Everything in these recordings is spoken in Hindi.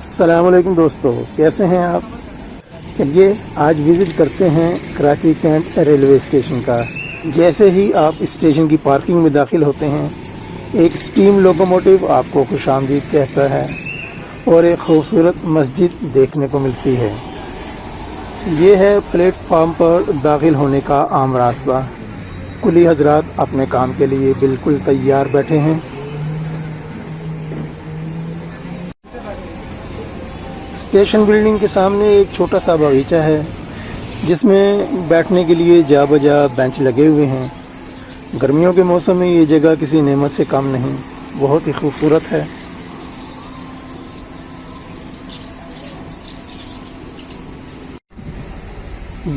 अस्सलामुअलैकुम दोस्तों, कैसे हैं आप। चलिए आज विज़िट करते हैं कराची कैंट रेलवे स्टेशन का। जैसे ही आप स्टेशन की पार्किंग में दाखिल होते हैं, एक स्टीम लोकोमोटिव आपको खुशामदीद कहता है और एक खूबसूरत मस्जिद देखने को मिलती है। ये है प्लेटफार्म पर दाखिल होने का आम रास्ता। कुली हजरात अपने काम के लिए बिल्कुल तैयार बैठे हैं। स्टेशन बिल्डिंग के सामने एक छोटा सा बगीचा है जिसमें बैठने के लिए जा बजा बेंच लगे हुए हैं। गर्मियों के मौसम में ये जगह किसी नेमत से कम नहीं, बहुत ही खूबसूरत है।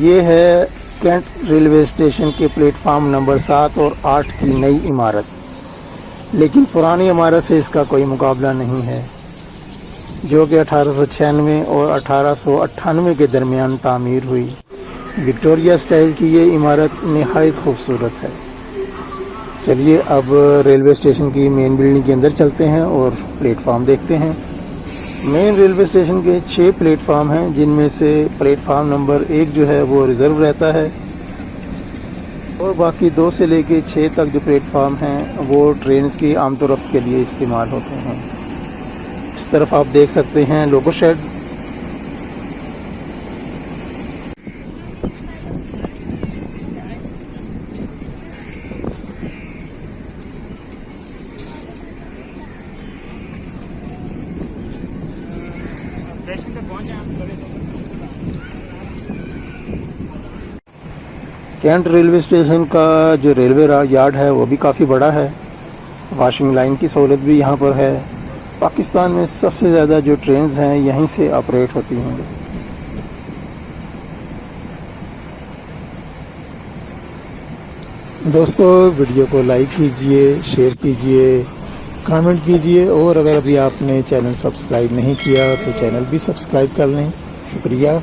ये है कैंट रेलवे स्टेशन के प्लेटफार्म नंबर 7 और 8 की नई इमारत, लेकिन पुरानी इमारत से इसका कोई मुकाबला नहीं है, जो कि 1896 और 1898 के दरमियान तामीर हुई। विक्टोरिया स्टाइल की ये इमारत निहायत खूबसूरत है। चलिए अब रेलवे स्टेशन की मेन बिल्डिंग के अंदर चलते हैं और प्लेटफार्म देखते हैं। मेन रेलवे स्टेशन के 6 प्लेटफार्म हैं, जिनमें से प्लेटफार्म नंबर 1 जो है वो रिज़र्व रहता है और बाकी 2 से लेके 6 तक जो प्लेटफार्म हैं वो ट्रेन की आमतौर रफ्त के लिए इस्तेमाल होते हैं। इस तरफ आप देख सकते हैं loco shed. Cantt railway station का जो रेलवे यार्ड है वो भी काफ़ी बड़ा है। वॉशिंग लाइन की सहूलत भी यहाँ पर है। पाकिस्तान में सबसे ज़्यादा जो ट्रेन्स हैं यहीं से ऑपरेट होती हैं। दोस्तों वीडियो को लाइक कीजिए, शेयर कीजिए, कमेंट कीजिए और अगर अभी आपने चैनल सब्सक्राइब नहीं किया तो चैनल भी सब्सक्राइब कर लें। शुक्रिया।